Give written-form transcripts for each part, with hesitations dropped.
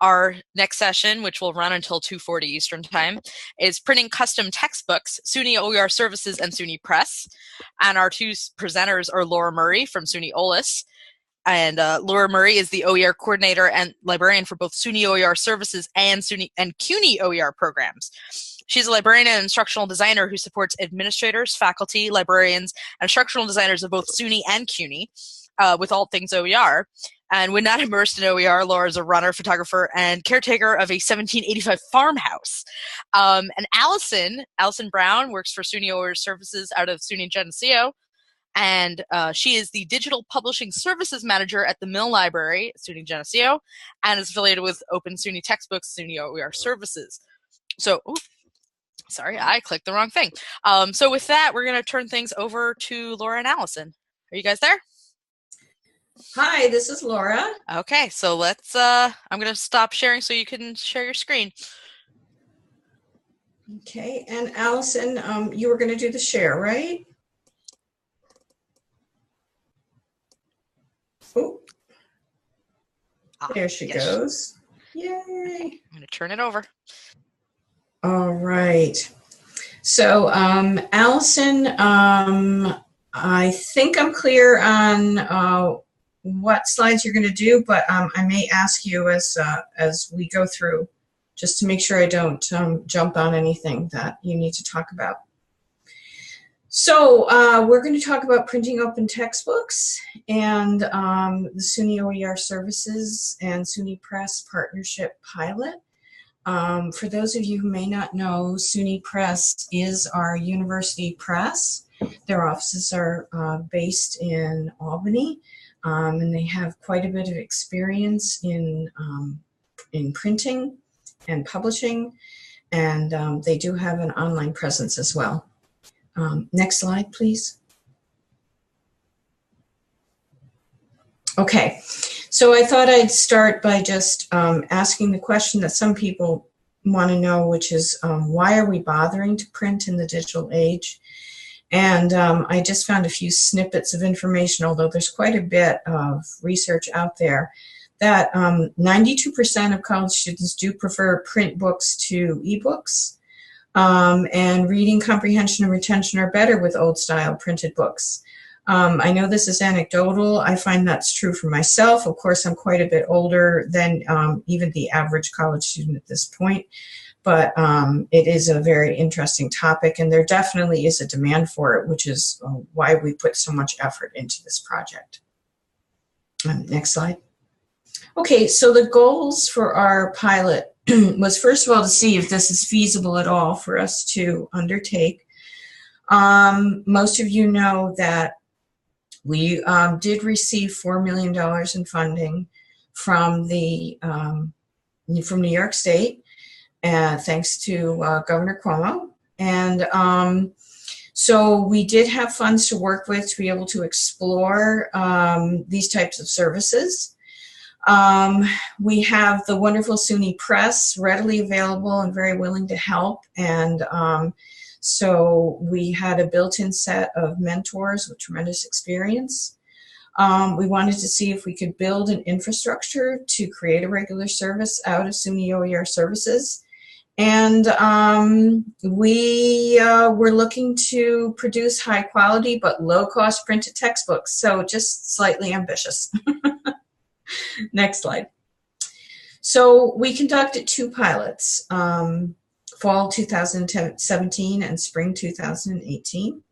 Our next session, which will run until 2:40 Eastern Time, is printing custom textbooks, SUNY OER Services and SUNY Press. And our two presenters are Laura Murray from SUNY OLIS. And Laura Murray is the OER coordinator and librarian for both SUNY OER Services and SUNY and CUNY OER programs. She's a librarian and instructional designer who supports administrators, faculty, librarians, and instructional designers of both SUNY and CUNY with all things OER. And when not immersed in OER, Laura is a runner, photographer, and caretaker of a 1785 farmhouse. And Allison Brown works for SUNY OER Services out of SUNY Geneseo. And she is the Digital Publishing Services Manager at the Mill Library at SUNY Geneseo and is affiliated with Open SUNY Textbooks, SUNY OER Services. So, sorry, I clicked the wrong thing. So with that, we're going to turn things over to Laura and Allison. Are you guys there? Hi, this is Laura. Okay, so let's, I'm going to stop sharing so you can share your screen. Okay, and Allison, you were going to do the share, right? Oh, there she goes. Yay. Okay, I'm going to turn it over. All right. So, Allison, I think I'm clear on what slides you're going to do, but I may ask you as we go through, just to make sure I don't jump on anything that you need to talk about. So we're going to talk about printing open textbooks and the SUNY OER Services and SUNY Press partnership pilot. For those of you who may not know, SUNY Press is our university press. Their offices are based in Albany. And they have quite a bit of experience in printing and publishing, and they do have an online presence as well. Next slide, please. Okay, so I thought I'd start by just asking the question that some people want to know, which is why are we bothering to print in the digital age? And I just found a few snippets of information, although there's quite a bit of research out there, that 92% of college students do prefer print books to ebooks, and reading comprehension and retention are better with old-style printed books. I know this is anecdotal. I find that's true for myself. Of course, I'm quite a bit older than even the average college student at this point. But it is a very interesting topic, and there definitely is a demand for it, which is why we put so much effort into this project. Next slide. Okay, so the goals for our pilot was, first of all, to see if this is feasible at all for us to undertake. Most of you know that we did receive $4 million in funding from New York State. Thanks to Governor Cuomo. And so we did have funds to work with to be able to explore these types of services. We have the wonderful SUNY Press readily available and very willing to help. And so we had a built-in set of mentors with tremendous experience. We wanted to see if we could build an infrastructure to create a regular service out of SUNY OER Services. And we were looking to produce high quality but low cost printed textbooks, so just slightly ambitious. Next slide. So we conducted two pilots, fall 2017 and spring 2018.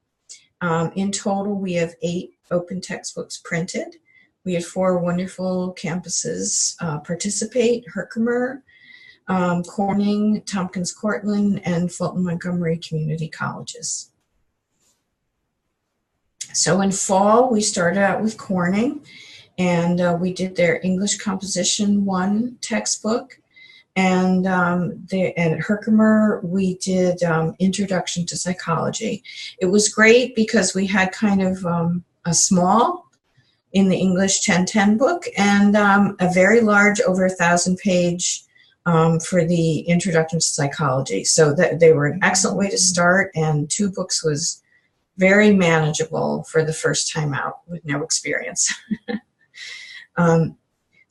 In total, we have 8 open textbooks printed. We had 4 wonderful campuses participate: Herkimer, Corning, Tompkins Cortland, and Fulton Montgomery community colleges. So in fall, we started out with Corning, and we did their English Composition 1 textbook. And at Herkimer, we did Introduction to Psychology. It was great because we had kind of a small in the English 1010 book and a very large, over 1,000-page for the Introduction to Psychology. So that they were an excellent way to start, and 2 books was very manageable for the first time out with no experience.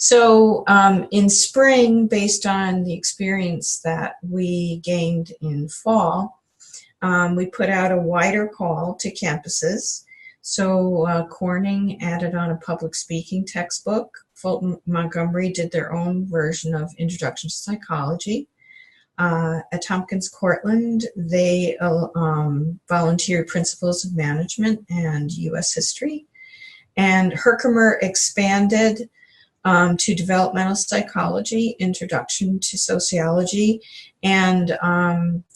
So in spring, based on the experience that we gained in fall, we put out a wider call to campuses. So Corning added on a public speaking textbook. Fulton Montgomery did their own version of Introduction to Psychology. At Tompkins Cortland, they volunteered Principles of Management and U.S. History. And Herkimer expanded to Developmental Psychology, Introduction to Sociology, and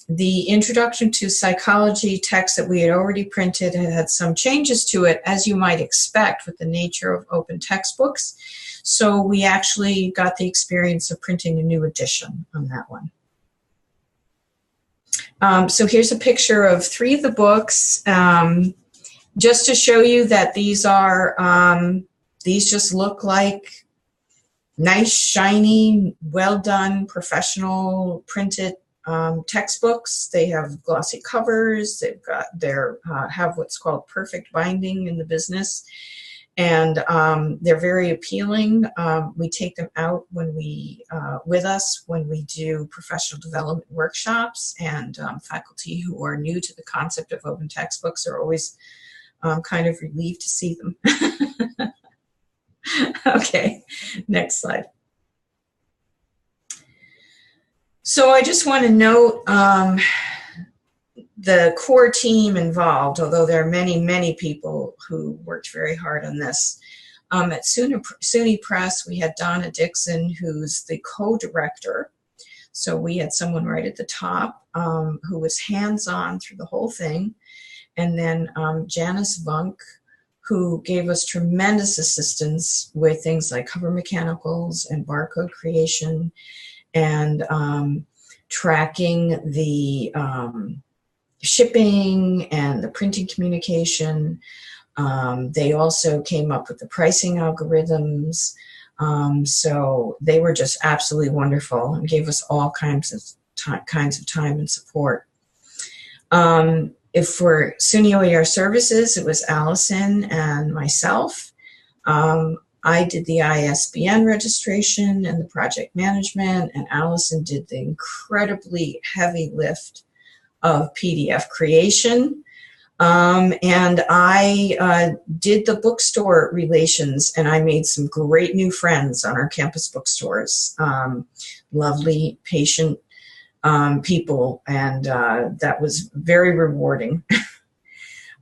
the Introduction to Psychology text that we had already printed had some changes to it, as you might expect with the nature of open textbooks. So we actually got the experience of printing a new edition on that one. So here's a picture of 3 of the books, just to show you that these just look like nice, shiny, well done, professional printed textbooks. They have glossy covers. They've got have what's called perfect binding in the business, and they're very appealing. We take them out when with us when we do professional development workshops, and faculty who are new to the concept of open textbooks are always kind of relieved to see them. Okay, next slide. So I just want to note the core team involved, although there are many, many people who worked very hard on this. At SUNY Press, we had Donna Dixon, who's the co-director. So we had someone right at the top who was hands-on through the whole thing. And then Janice Vunk, who gave us tremendous assistance with things like cover mechanicals and barcode creation and tracking the shipping and the printing communication. They also came up with the pricing algorithms. So they were just absolutely wonderful and gave us all kinds of time and support. If for SUNY OER Services, it was Allison and myself. I did the ISBN registration and the project management, and Allison did the incredibly heavy lift of PDF creation. And I did the bookstore relations, and I made some great new friends on our campus bookstores. Lovely, patient people, and that was very rewarding.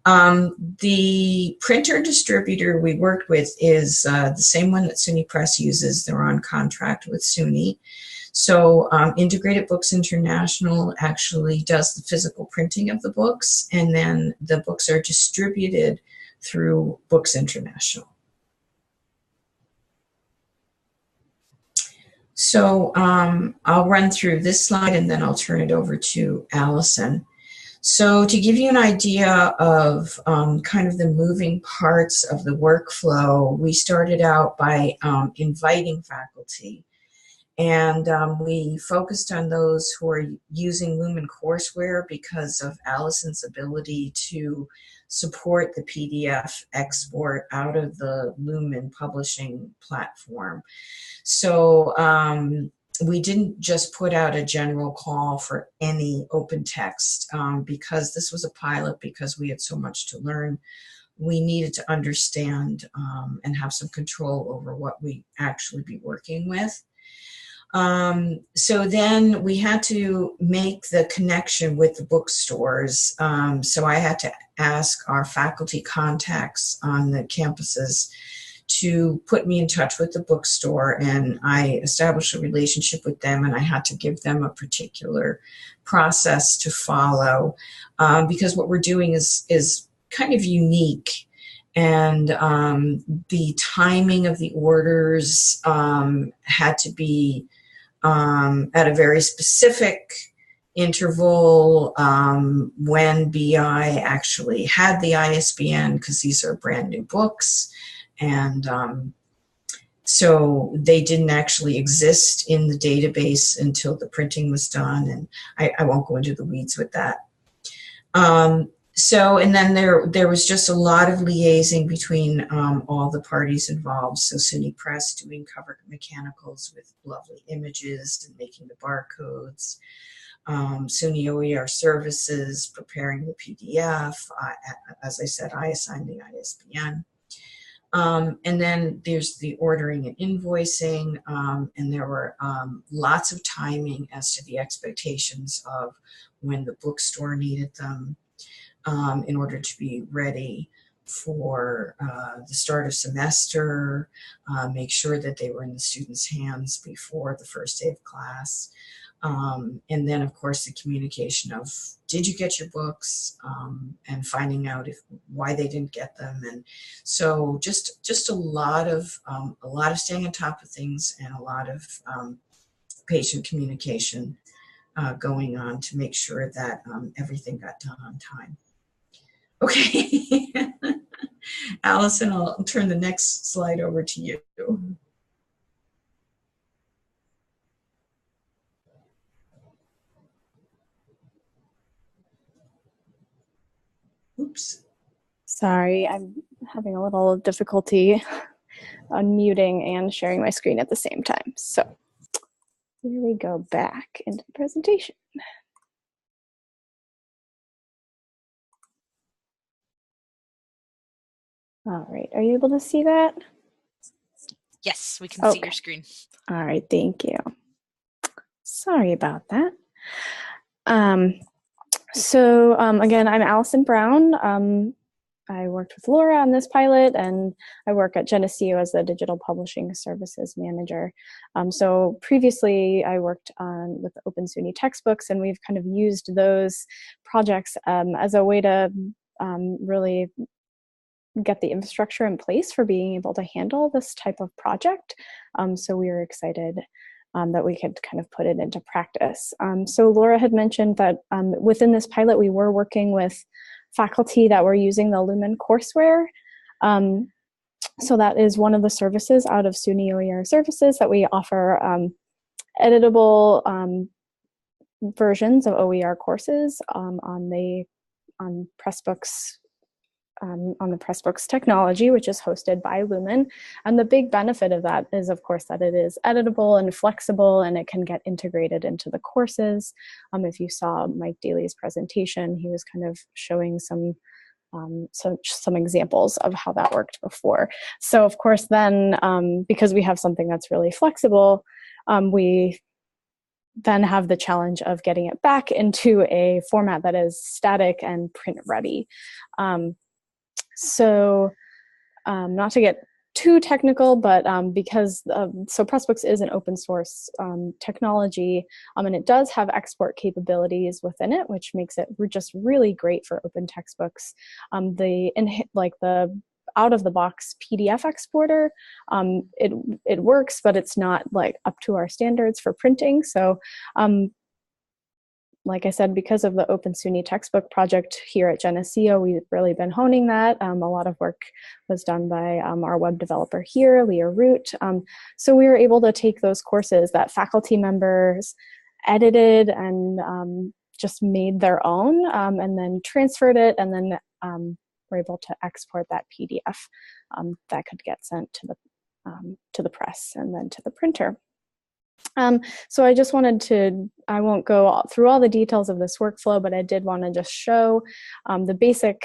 The printer distributor we worked with is the same one that SUNY Press uses. They're on contract with SUNY. So Integrated Books International actually does the physical printing of the books, and then the books are distributed through Books International. So I'll run through this slide and then I'll turn it over to Allison. So to give you an idea of kind of the moving parts of the workflow, we started out by inviting faculty. And we focused on those who are using Lumen courseware because of Allison's ability to support the PDF export out of the Lumen publishing platform. So we didn't just put out a general call for any open text because this was a pilot, because we had so much to learn. We needed to understand and have some control over what we actually be working with. So then we had to make the connection with the bookstores. So I had to ask our faculty contacts on the campuses to put me in touch with the bookstore, and I established a relationship with them, and I had to give them a particular process to follow because what we're doing is kind of unique. And the timing of the orders had to be at a very specific interval when BI actually had the ISBN, because these are brand new books. And so they didn't actually exist in the database until the printing was done. And I won't go into the weeds with that. So, and then there was just a lot of liaising between all the parties involved. So SUNY Press doing cover mechanicals with lovely images and making the barcodes. SUNY OER Services preparing the PDF. As I said, I assigned the ISBN. And then there's the ordering and invoicing, and there were lots of timing as to the expectations of when the bookstore needed them in order to be ready for the start of semester, make sure that they were in the students' hands before the first day of class. And then, of course, the communication of did you get your books, and finding out why they didn't get them, and so just a lot of staying on top of things and a lot of patient communication going on to make sure that everything got done on time. Okay, Allison, I'll turn the next slide over to you. Oops. Sorry, I'm having a little difficulty unmuting and sharing my screen at the same time. So here we go back into the presentation. All right, are you able to see that? Yes, we can see your screen. All right, thank you. Sorry about that. Again, I'm Allison Brown. I worked with Laura on this pilot, and I work at Geneseo as the Digital Publishing Services Manager. So previously, I worked with Open SUNY textbooks, and we've kind of used those projects as a way to really get the infrastructure in place for being able to handle this type of project. So we were excited that we could kind of put it into practice. So Laura had mentioned that within this pilot, we were working with faculty that were using the Lumen courseware. So that is one of the services out of SUNY OER Services that we offer editable versions of OER courses on Pressbooks. On the Pressbooks technology, which is hosted by Lumen. And the big benefit of that is, of course, that it is editable and flexible, and it can get integrated into the courses. If you saw Mike Daly's presentation, he was kind of showing some examples of how that worked before. So, of course, then, because we have something that's really flexible, we then have the challenge of getting it back into a format that is static and print ready. So not to get too technical, but because Pressbooks is an open source technology, and it does have export capabilities within it, which makes it just really great for open textbooks. The out of the box PDF exporter, it works, but it's not like up to our standards for printing. So like I said, because of the Open SUNY textbook project here at Geneseo, we've really been honing that. A lot of work was done by our web developer here, Leah Root. So we were able to take those courses that faculty members edited and just made their own, and then transferred it, and then we're able to export that PDF that could get sent to the press and then to the printer. So I just wanted to, I won't go through all the details of this workflow, but I did want to just show the basic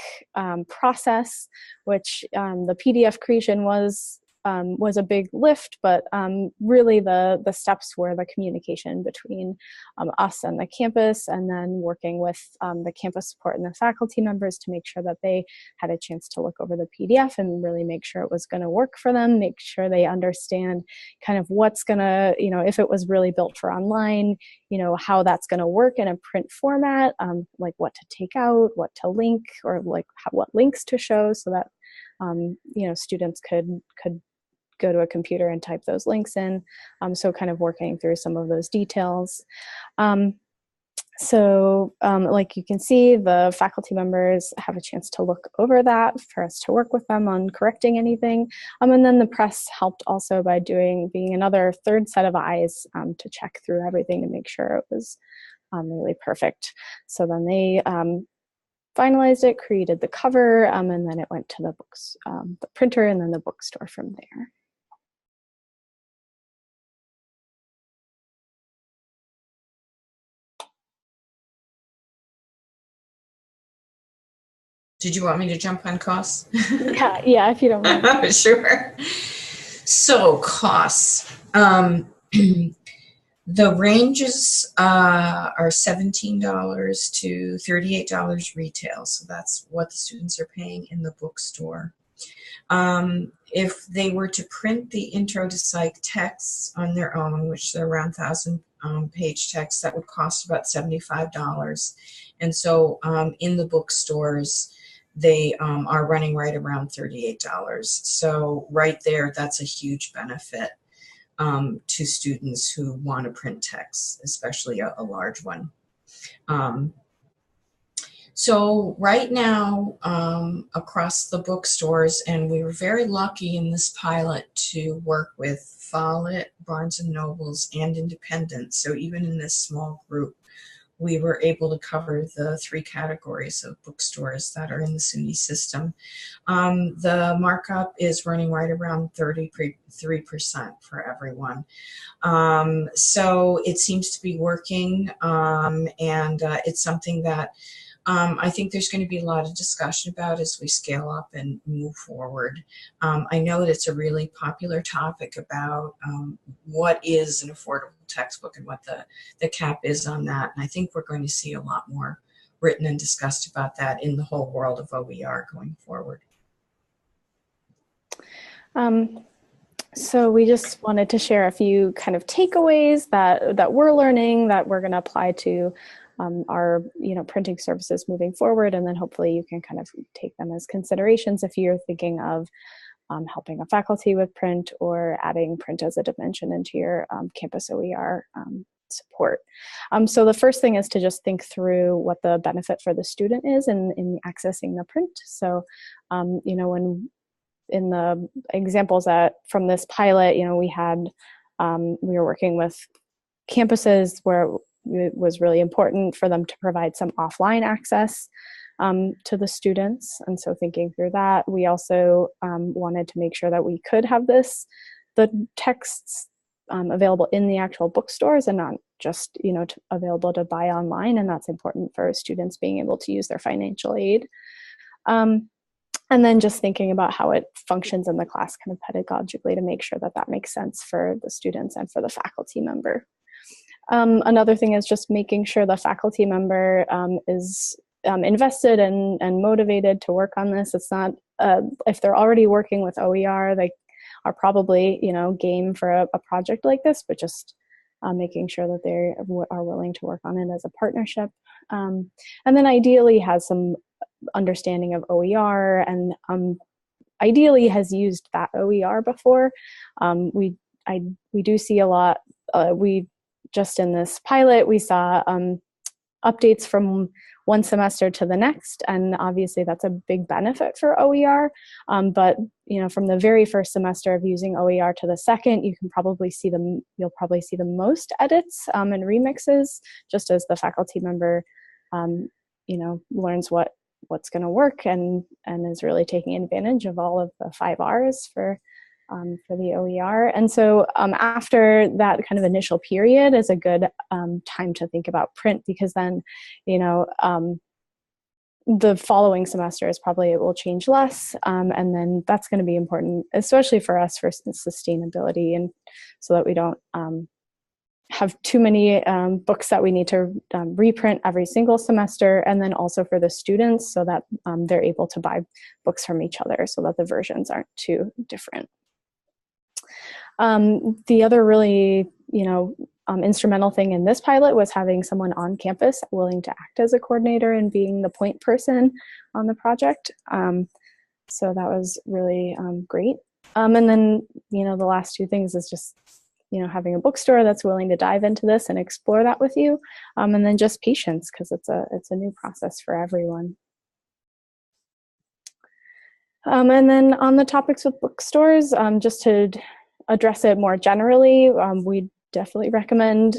process, which the PDF creation was a big lift, but really the steps were the communication between us and the campus, and then working with the campus support and the faculty members to make sure that they had a chance to look over the PDF and really make sure it was going to work for them, make sure they understand kind of what's going to, if it was really built for online, how that's going to work in a print format, like what to take out, what to link, or like what links to show, so that students could go to a computer and type those links in. So kind of working through some of those details. Like you can see, the faculty members have a chance to look over that for us to work with them on correcting anything. And then the press helped also by being another third set of eyes to check through everything to make sure it was really perfect. So then they finalized it, created the cover, and then it went to the books, the printer, and then the bookstore from there. Did you want me to jump on costs? Yeah, if you don't mind. Sure. So costs. The ranges are $17 to $38 retail. So that's what the students are paying in the bookstore. If they were to print the Intro to Psych texts on their own, which are around 1,000 page texts, that would cost about $75. And so in the bookstores, they are running right around $38. So right there, that's a huge benefit to students who want to print texts, especially a large one. So right now, across the bookstores, and we were very lucky in this pilot to work with Follett, Barnes & Nobles, and Independent. So even in this small group, we were able to cover the 3 categories of bookstores that are in the SUNY system. The markup is running right around 33% for everyone. So it seems to be working, and it's something that I think there's going to be a lot of discussion about as we scale up and move forward. I know that it's a really popular topic about what is an affordable textbook and what the cap is on that. And I think we're going to see a lot more written and discussed about that in the whole world of OER going forward. So we just wanted to share a few kind of takeaways that we're learning that we're going to apply to our printing services moving forward, and then hopefully you can kind of take them as considerations if you're thinking of helping a faculty with print or adding print as a dimension into your campus OER support. So the first thing is to just think through what the benefit for the student is in accessing the print. So when in the examples from this pilot, we were working with campuses where it was really important for them to provide some offline access to the students. And so thinking through that, we also wanted to make sure that we could have the texts available in the actual bookstores and not just, available to buy online. And that's important for students being able to use their financial aid. And then just thinking about how it functions in the class kind of pedagogically to make sure that that makes sense for the students and for the faculty member. Another thing is just making sure the faculty member is invested and motivated to work on this. It's not, if they're already working with OER, they are probably, game for a project like this, but just making sure that they are willing to work on it as a partnership. And then ideally has some understanding of OER and ideally has used that OER before. We do see a lot, just in this pilot, we saw updates from one semester to the next, and obviously that's a big benefit for OER. But from the very first semester of using OER to the second, you'll probably see the most edits and remixes, just as the faculty member, learns what's going to work and is really taking advantage of all of the 5 R's for the OER. And so after that kind of initial period is a good time to think about print, because then, the following semesters probably it will change less. And then that's going to be important, especially for us for sustainability, and so that we don't have too many books that we need to reprint every single semester, and then also for the students so that they're able to buy books from each other so that the versions aren't too different. The other really, instrumental thing in this pilot was having someone on campus willing to act as a coordinator and being the point person on the project. So that was really great. And then, the last 2 things is just, having a bookstore that's willing to dive into this and explore that with you. And then just patience, because it's a new process for everyone. And then on the topics with bookstores, just to address it more generally, we definitely recommend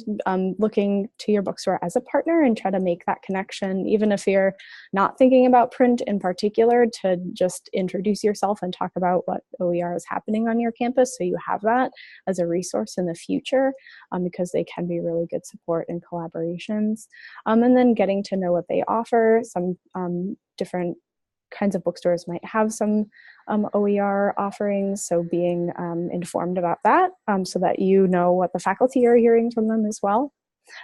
looking to your bookstore as a partner and try to make that connection, even if you're not thinking about print in particular, to just introduce yourself and talk about what OER is happening on your campus, so you have that as a resource in the future, because they can be really good support and collaborations. And then getting to know what they offer. Some different kinds of bookstores might have some OER offerings, so being informed about that, so that you know what the faculty are hearing from them as well.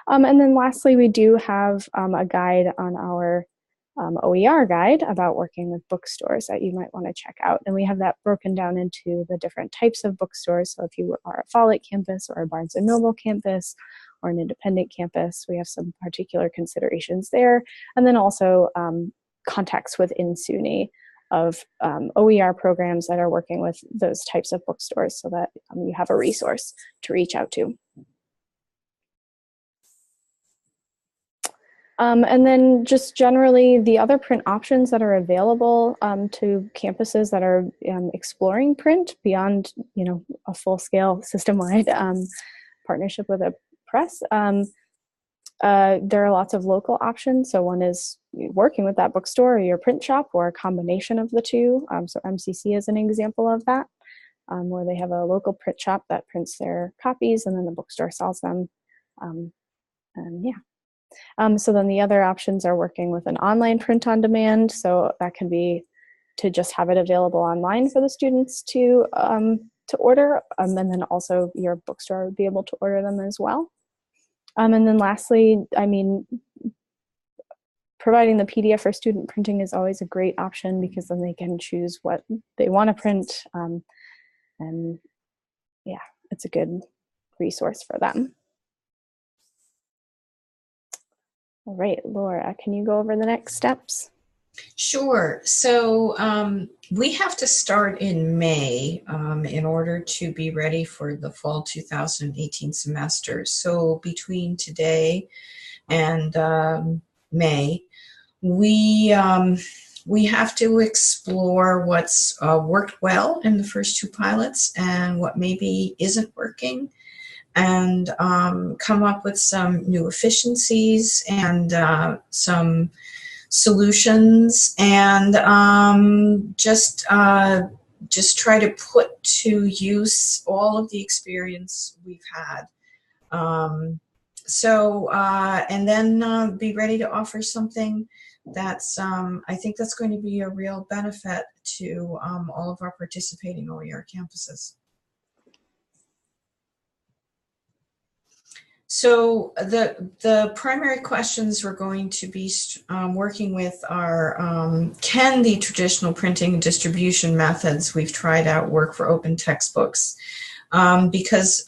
And then lastly, we do have a guide on our OER guide about working with bookstores that you might want to check out. And we have that broken down into the different types of bookstores. So if you are a Follett campus or a Barnes & Noble campus or an independent campus, we have some particular considerations there. And then also contacts within SUNY of OER programs that are working with those types of bookstores, so that you have a resource to reach out to. And then just generally the other print options that are available to campuses that are exploring print beyond, a full-scale system-wide partnership with a press. There are lots of local options. So one is working with that bookstore or your print shop, or a combination of the two. So MCC is an example of that, where they have a local print shop that prints their copies and then the bookstore sells them. And yeah. So then the other options are working with an online print on demand. So that can be to just have it available online for the students to order. And then also your bookstore would be able to order them as well. And then lastly, providing the PDF for student printing is always a great option, because then they can choose what they want to print. And yeah, it's a good resource for them. All right, Laura, can you go over the next steps? Sure. So we have to start in May in order to be ready for the fall 2018 semester. So between today and May, we have to explore what's worked well in the first two pilots and what maybe isn't working, and come up with some new efficiencies and some solutions, and just try to put to use all of the experience we've had. And then be ready to offer something that's, I think that's going to be a real benefit to all of our participating OER campuses. So the primary questions we're going to be working with are, can the traditional printing and distribution methods we've tried out work for open textbooks? Because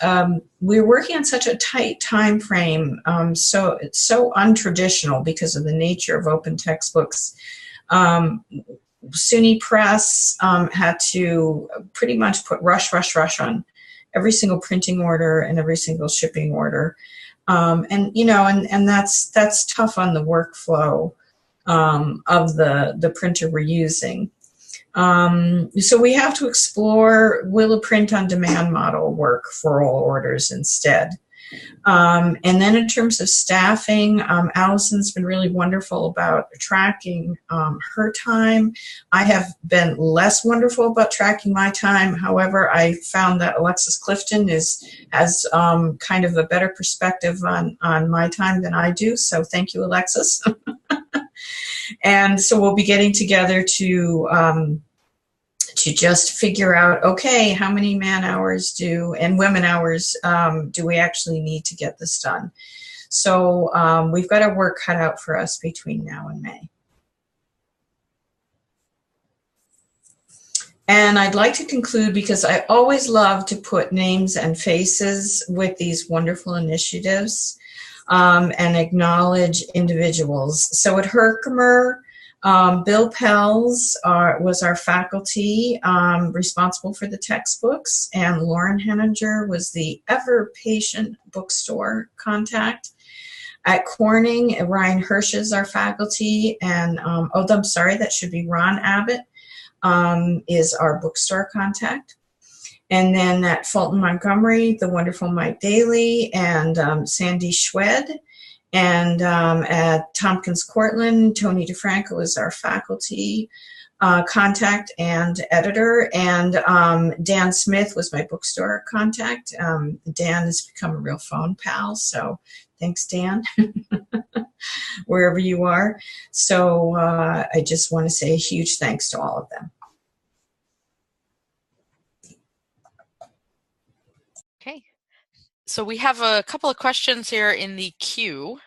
we're working on such a tight time frame, so it's so untraditional because of the nature of open textbooks. SUNY Press had to pretty much put rush on every single printing order and every single shipping order. And that's tough on the workflow of the printer we're using. So we have to explore, will a print on demand model work for all orders instead? And then in terms of staffing, Allison's been really wonderful about tracking her time. I have been less wonderful about tracking my time. However, I found that Alexis Clifton has kind of a better perspective on my time than I do. So thank you, Alexis. And so we'll be getting together to just figure out, okay, how many man hours and women hours do we actually need to get this done? So we've got our work cut out for us between now and May. And I'd like to conclude, because I always love to put names and faces with these wonderful initiatives and acknowledge individuals. So at Herkimer, Bill Pells was our faculty responsible for the textbooks, and Lauren Henninger was the ever-patient bookstore contact. At Corning, Ryan Hirsch is our faculty, and I'm sorry, that should be Ron Abbott is our bookstore contact. And then at Fulton Montgomery, the wonderful Mike Daly and Sandy Schwed. And at Tompkins Cortland, Tony DeFranco is our faculty contact and editor. And Dan Smith was my bookstore contact. Dan has become a real phone pal, so thanks, Dan, wherever you are. So I just want to say a huge thanks to all of them. Okay, so we have a couple of questions here in the queue,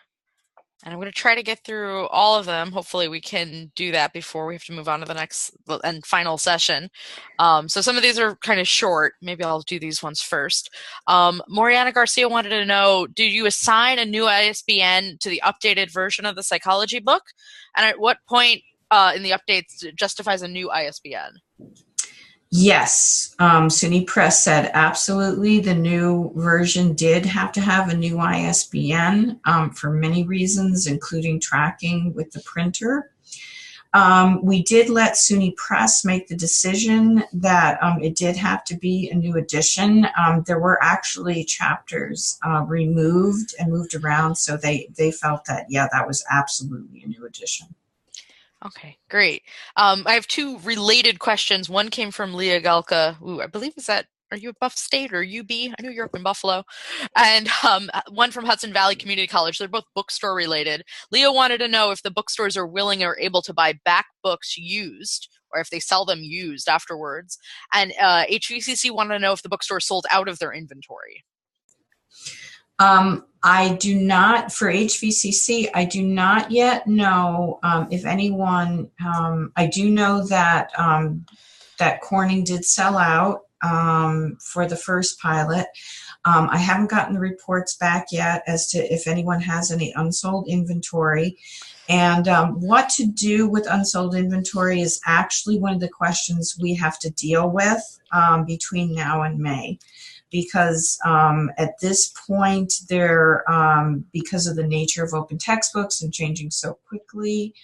and I'm going to try to get through all of them. Hopefully we can do that before we have to move on to the next and final session. So some of these are kind of short. Maybe I'll do these ones first. Moriana Garcia wanted to know, did you assign a new ISBN to the updated version of the psychology book? And at what point in the updates justifies a new ISBN? Yes, SUNY Press said absolutely. The new version did have to have a new ISBN for many reasons, including tracking with the printer. We did let SUNY Press make the decision that it did have to be a new edition. There were actually chapters removed and moved around, so they felt that, yeah, that was absolutely a new edition. Okay, great. I have two related questions. One came from Leah Galka, who I believe is that, are you at Buff State or UB? I know you're up in Buffalo. And one from Hudson Valley Community College. They're both bookstore related. Leah wanted to know if the bookstores are willing or able to buy back books used, or if they sell them used afterwards. And HVCC wanted to know if the bookstore sold out of their inventory. I do not, for HVCC, I do not yet know if anyone, I do know that that Corning did sell out for the first pilot. I haven't gotten the reports back yet as to if anyone has any unsold inventory. And what to do with unsold inventory is actually one of the questions we have to deal with between now and May. Because at this point, because of the nature of open textbooks and changing so quickly,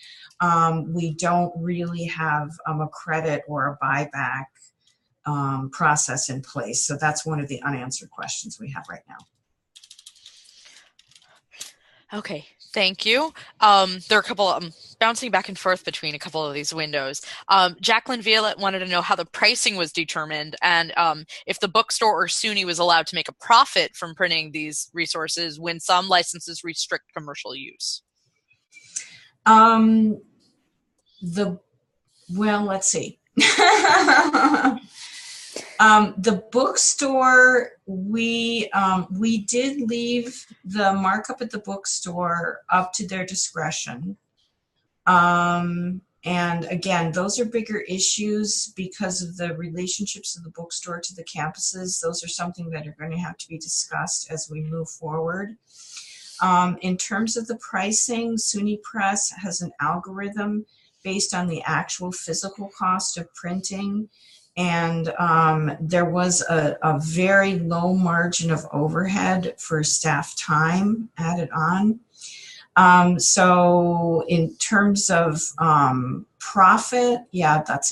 we don't really have a credit or a buyback process in place. So that's one of the unanswered questions we have right now. Okay, thank you. There are a couple of bouncing back and forth between a couple of these windows. Jacqueline Violette wanted to know how the pricing was determined and if the bookstore or SUNY was allowed to make a profit from printing these resources when some licenses restrict commercial use. Well, let's see. The bookstore, we did leave the markup at the bookstore up to their discretion. And again, those are bigger issues because of the relationships of the bookstore to the campuses. Those are something that are going to have to be discussed as we move forward. In terms of the pricing, SUNY Press has an algorithm based on the actual physical cost of printing. And there was a very low margin of overhead for staff time added on. So in terms of profit, yeah, that's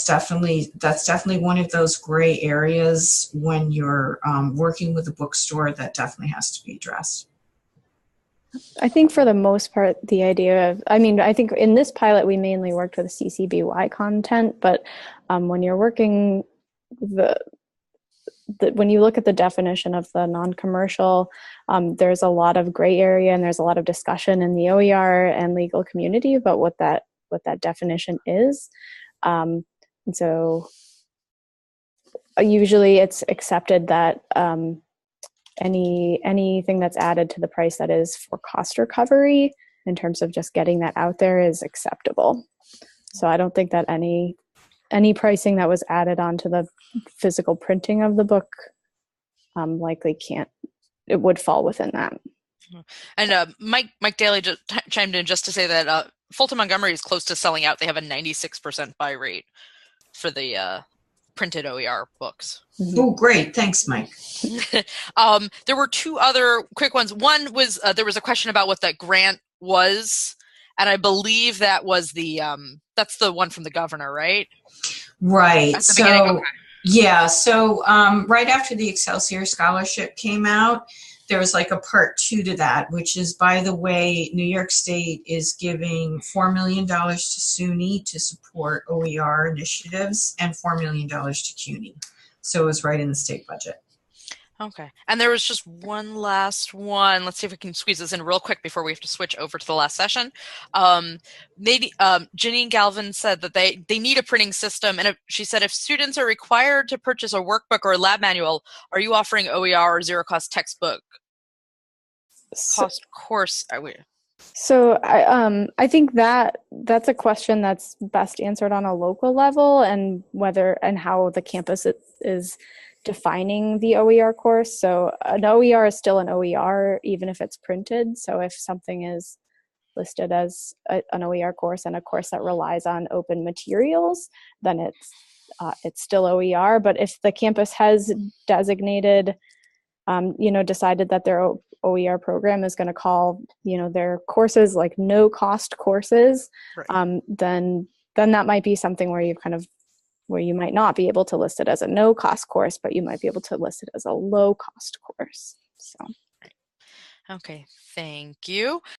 definitely one of those gray areas when you're working with a bookstore that definitely has to be addressed. I think for the most part, the idea of, I think in this pilot, we mainly worked with CCBY content, but when you're working, when you look at the definition of the non-commercial, there's a lot of gray area and there's a lot of discussion in the OER and legal community about what that definition is. And so usually it's accepted that anything that's added to the price that is for cost recovery in terms of just getting that out there is acceptable. So I don't think that any pricing that was added onto the physical printing of the book likely it would fall within that. And Mike Daly just chimed in just to say that Fulton Montgomery is close to selling out. They have a 96% buy rate for the printed OER books. Mm-hmm. Oh, great. Thanks, Mike. There were two other quick ones. One was there was a question about what that grant was, and I believe that was the that's the one from the governor, right? Right. At the beginning? Okay. Yeah. So right after the Excelsior Scholarship came out, there was like a part 2 to that, which is, by the way, New York State is giving $4 million to SUNY to support OER initiatives and $4 million to CUNY. So it was right in the state budget. Okay. And there was just one last one. Let's see if we can squeeze this in real quick before we have to switch over to the last session. Janine Galvin said that they need a printing system. And she said, if students are required to purchase a workbook or a lab manual, are you offering OER or zero cost textbook cost course? So I think that's a question that's best answered on a local level, and whether and how the campus is defining the OER course. So an OER is still an OER even if it's printed. So if something is listed as an OER course and a course that relies on open materials, then it's still OER. But if the campus has designated, decided that their OER program is going to call, their courses like no cost courses, right. Then that might be something where you might not be able to list it as a no cost course, but you might be able to list it as a low cost course. So. Okay, thank you.